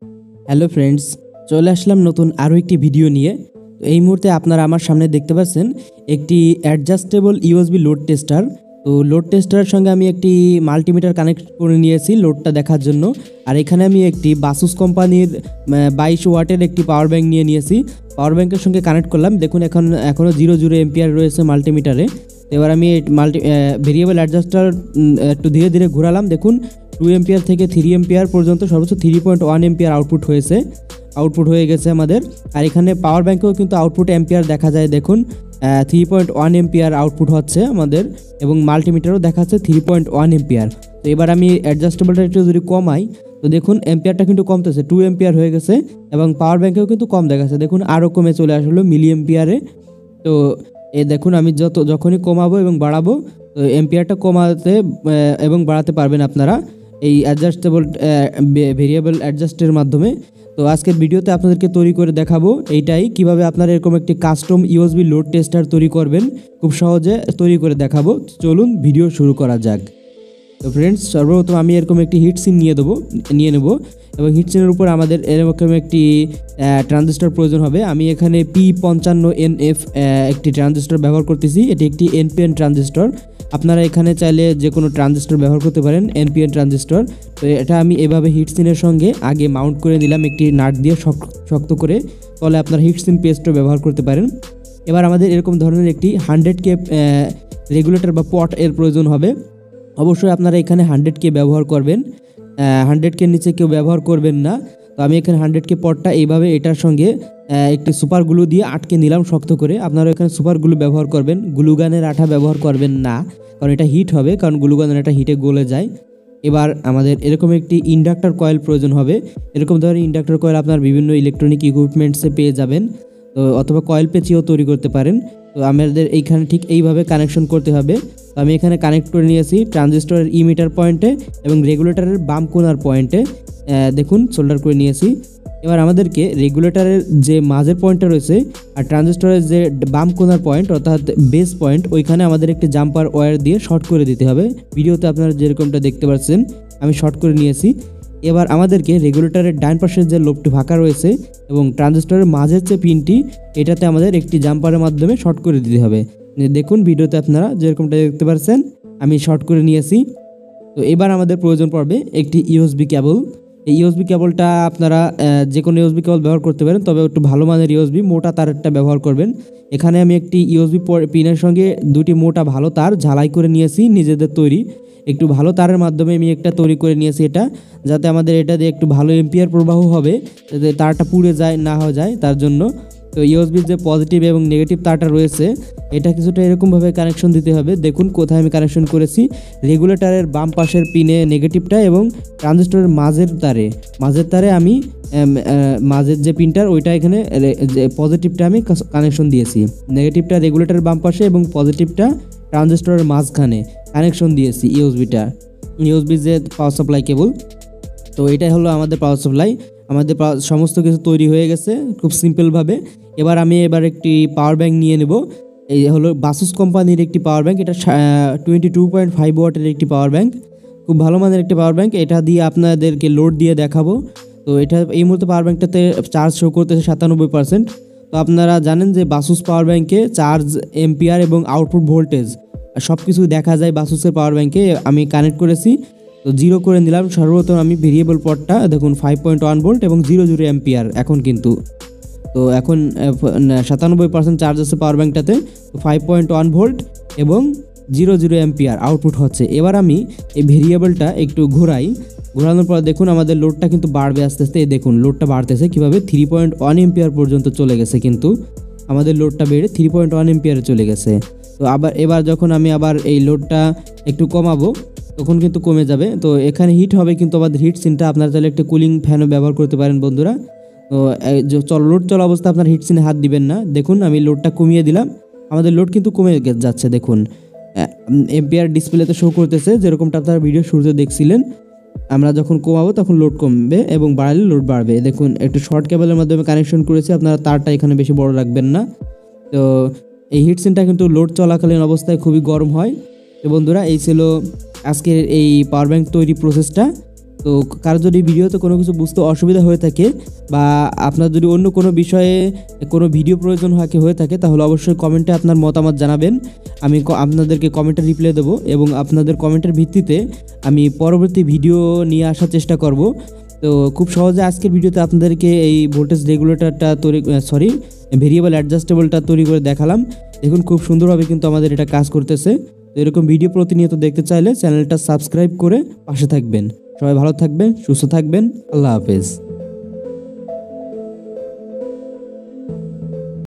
Hello friends, চলে আসলাম নতুন আরও একটি ভিডিও নিয়ে। তো এই মুহূর্তে আপনারা আমার সামনে দেখতে পাচ্ছেন একটি অ্যাডজাস্টেবল ইউএসবি লোড টেস্টার। তো লোড টেস্টারের সঙ্গে আমি একটি মাল্টিমিটার কানেক্ট করে নিয়েছি লোডটা দেখার জন্য। আর এখানে আমি একটি বাসুস কোম্পানির 22 ওয়াটের একটি পাওয়ার ব্যাঙ্ক নিয়ে নিয়েছি। পাওয়ার ব্যাঙ্কের সঙ্গে কানেক্ট করলাম। দেখুন এখনও 0 এম্পিয়ার রয়েছে মাল্টিমিটারে। এবার আমি ভেরিয়েবল অ্যাডজাস্টার একটু ধীরে ধীরে ঘোরালাম। দেখুন 2 এম্পিয়ার থেকে 3 এম্পিয়ার পর্যন্ত সর্বোচ্চ 3.1 এম্পিয়ার আউটপুট হয়ে গেছে আমাদের। আর এখানে পাওয়ার ব্যাঙ্কেও কিন্তু আউটপুট এম্পিয়ার দেখা যায়। দেখুন 3.1 এম্পিয়ার আউটপুট হচ্ছে আমাদের, এবং মাল্টিমিটারও দেখাচ্ছে 3.1 এম্পিয়ার। তো এবার আমি অ্যাডজাস্টেবলটা একটু যদি কমাই, তো দেখুন এম্পিয়ারটা কিন্তু কমতেছে, 2 এম্পিয়ার হয়ে গেছে। এবং পাওয়ার ব্যাঙ্কেও কিন্তু কম দেখাচ্ছে, দেখুন আরও কমে চলে আসলো মিলি এম্পিয়ারে। তো দেখুন আমি যখনই কমাবো এবং বাড়াবো, তো এম্পিয়ারটা কমাতে এবং বাড়াতে পারবেন আপনারা এই অ্যাডজাস্টেবল ভেরিয়েবল অ্যাডজাস্টের মাধ্যমে। তো আজকের ভিডিওতে আপনাদেরকে তৈরি করে দেখাবো এইটাই, কিভাবে আপনারা এরকম একটি কাস্টম ইউএসবি লোড টেস্টার তৈরি করবেন। খুব সহজে তৈরি করে দেখাবো। চলুন ভিডিও শুরু করা যাক। তো ফ্রেন্ডস, সর্বপ্রথম আমি এরকম একটি হিট সিন নিয়ে নেব, এবং হিট সিনের উপর আমাদের এরকম একটি ট্রানজিস্টর প্রয়োজন হবে। আমি এখানে P55NF একটি ট্রানজিস্টর ব্যবহার করতেছি। এটি একটি NPN ট্রানজিস্টর। আপনারা এখানে চাইলে যে কোনো ট্রানজিস্টর ব্যবহার করতে পারেন, NPN ট্রানজিস্টর। তো এটা আমি এভাবে হিট সিনের সঙ্গে আগে মাউন্ট করে নিলাম একটি নাট দিয়ে শক্ত করে। ফলে আপনারা হিট সিন পেস্টও ব্যবহার করতে পারেন। এবার আমাদের এরকম ধরনের একটি 100K রেগুলেটর বা পট এর প্রয়োজন হবে। অবশ্যই আপনারা এখানে 100K ব্যবহার করবেন, 100K নিচে কেউ ব্যবহার করবেন না। তো আমি এখানে 100K পটটা এইভাবে এটার সঙ্গে একটি সুপার গ্লু দিয়ে আটকে নিলাম শক্ত করে। আপনারা এখানে সুপার গ্লু ব্যবহার করবেন, গ্লুগানের আঠা ব্যবহার করবেন না, কারণ এটা হিট হবে, কারণ গ্লুগানের আঠা হিটে গলে যায়। এবার আমাদের এরকম একটি ইন্ডাক্টর কয়েল প্রয়োজন হবে। এরকম ধরনের ইন্ডাক্টর কয়েল আপনার বিভিন্ন ইলেকট্রনিক ইকুইপমেন্টসে পেয়ে যাবেন, তো অথবা কয়েল পেঁচিয়েও তৈরি করতে পারেন। তো আমাদের এইখানে ঠিক এইভাবে কানেকশন করতে হবে। তো আমি এখানে কানেক্ট করে নিয়েছি ট্রানজিস্টরের ইমিটার পয়েন্টে এবং রেগুলেটরের বাম কোণার পয়েন্টে। দেখুন সোল্ডার করে নিয়েছি। এবার আমাদেরকে রেগুলেটরের যে মাঝের পয়েন্টটা রয়েছে আর ট্রানজিস্টরের যে বাম কোণার পয়েন্ট অর্থাৎ বেস পয়েন্ট, ওইখানে আমাদের একটি জাম্পার ওয়্যার দিয়ে শর্ট করে দিতে হবে। ভিডিওতে আপনারা যেরকমটা দেখতে পাচ্ছেন আমি শর্ট করে নিয়েছি। এবার আমাদেরকে রেগুলেটরের ডান পাশের যে লোবটি ফাঁকা রয়েছে এবং ট্রানজিস্টরের মাঝের যে পিনটি, এটাতে আমাদের একটি জাম্পারের মাধ্যমে শর্ট করে দিতে হবে। দেখুন ভিডিওতে আপনারা যেরকমটা দেখতে পাচ্ছেন আমি শর্ট করে নিয়েছি। তো এবার আমাদের প্রয়োজন পড়বে একটি ইউএসবি কেবল। এই ইউএসবি কেবলটা আপনারা যে কোনো ইউএসবি কেবল ব্যবহার করতে পারেন, তবে একটু ভালো মানের ইউএসবি মোটা তারেরটা ব্যবহার করবেন। এখানে আমি একটি ইউএসবি পিনের সঙ্গে দুটি মোটা ভালো তার ঝালাই করে নিয়েছি, নিজেদের তৈরি একটু ভালো তারের মাধ্যমে আমি একটা তৈরি করে নিয়েছি এটা, যাতে আমাদের এটা দিয়ে একটু ভালো এম্পিয়ার প্রবাহ হবে, যাতে তারটা পুড়ে যায় না হয়ে যায় তার জন্য। তো ইউএসবির যে পজিটিভ এবং নেগেটিভ তারটা রয়েছে, এটা কিছুটা এরকমভাবে কানেকশন দিতে হবে। দেখুন কোথায় আমি কানেকশন করেছি, রেগুলেটরের বাম পাশের পিনে নেগেটিভটা এবং ট্রানজিস্টরের মাঝের তারে আমি মাঝের যে পিনটার ওইটা এখানে যে পজিটিভটা আমি কানেকশন দিয়েছি, নেগেটিভটা রেগুলেটরের বাম পাশে এবং পজিটিভটা ট্রানজিস্টরের মাঝখানে কানেকশন দিয়েছি ইউএসবির যে পাওয়ার সাপ্লাই কেবল। তো এটাই হলো আমাদের পাওয়ার সাপ্লাই। আমাদের সমস্ত কিছু তৈরি হয়ে গেছে খুব সিম্পলভাবে। এবার একটি পাওয়ার ব্যাঙ্ক নিয়ে নেব। এই হলো বাসুস কোম্পানির একটি পাওয়ার ব্যাঙ্ক। এটা 22.5 ওয়াটের একটি পাওয়ার ব্যাঙ্ক, খুব ভালো মানের একটি পাওয়ার ব্যাঙ্ক। এটা দিয়ে আপনাদেরকে লোড দিয়ে দেখাবো। তো এটা এই মুহূর্তে পাওয়ার ব্যাঙ্কটাতে চার্জ শো করতেছে 97%। তো আপনারা জানেন যে বাসুস পাওয়ার ব্যাঙ্কে চার্জ, এম্পিয়ার এবং আউটপুট ভোল্টেজ সব কিছু দেখা যায় বাসুসের পাওয়ার ব্যাঙ্কে। আমি কানেক্ট করেছি, তো 0 করে নিলাম। সর্বপ্রথম আমি ভেরিয়েবল পটটা দেখুন 5.1 ভোল্ট এবং 0 এম্পিয়ার এখন কিন্তু। তো এখন 97% চার্জ আছে পাওয়ার ব্যাঙ্কটাতে। তো 5.1 ভোল্ট এবং 0 এম্পিয়ার আউটপুট হচ্ছে। এবার আমি এই ভেরিয়েবলটা একটু ঘোরানোর পর দেখুন আমাদের লোডটা কিন্তু বাড়বে আস্তে আস্তে। দেখুন লোডটা বাড়তেছে কীভাবে, 3.1 এম্পিয়ার পর্যন্ত চলে গেছে, কিন্তু আমাদের লোডটা বেড়ে 3.1 এম্পিয়ারে চলে গেছে। তো এবার যখন আমি আবার এই লোডটা একটু কমাবো, তখন কিন্তু কমে যাবে। তো এখানে হিট হবে, কিন্তু আমাদের হিট সিনটা আপনারা চাইলে একটা কুলিং ফ্যানও ব্যবহার করতে পারেন বন্ধুরা। তো লোড চলা অবস্থা আপনার হিট সিনে হাত দিবেন না। দেখুন আমি লোডটা কমিয়ে দিলাম, আমাদের লোড কিন্তু কমে যাচ্ছে। দেখুন এম্পিয়ার ডিসপ্লেতে শো করতেছে, যেরকমটা আপনারা ভিডিও শুরুতে দেখছিলেন। আমরা যখন কমাবো তখন লোড কমবে এবং বাড়ালে লোড বাড়বে। দেখুন একটু শর্ট কেবলের মাধ্যমে কানেকশন করেছি, আপনারা তারটা এখানে বেশি বড় রাখবেন না। তো এই হিট সিনটা কিন্তু লোড চলাকালীন অবস্থায় খুবই গরম হয়। তো বন্ধুরা এই ছিল আজকের এই পাওয়ার ব্যাঙ্ক তৈরি প্রসেসটা। তো কারো যদি ভিডিওতে কোনো কিছু বুঝতে অসুবিধা হয়ে থাকে বা আপনার যদি অন্য কোনো বিষয়ে কোনো ভিডিও প্রয়োজন হয়ে থাকে তাহলে অবশ্যই কমেন্টে আপনার মতামত জানাবেন। আমি আপনাদেরকে কমেন্টে রিপ্লাই দেবো এবং আপনাদের কমেন্টের ভিত্তিতে আমি পরবর্তী ভিডিও নিয়ে আসার চেষ্টা করব। তো খুব সহজে আজকের ভিডিওতে আপনাদেরকে এই ভোল্টেজ রেগুলেটরটা ভেরিয়েবল অ্যাডজাস্টেবলটা তৈরি করে দেখালাম। দেখুন খুব সুন্দরভাবে কিন্তু আমাদের এটা কাজ করতেছে। তো এরকম ভিডিও প্রতিনিয়ত দেখতে চাইলে চ্যানেলটা সাবস্ক্রাইব করে পাশে থাকবেন। সবাই ভালো থাকবেন, সুস্থ থাকবেন। আল্লাহ হাফেজ।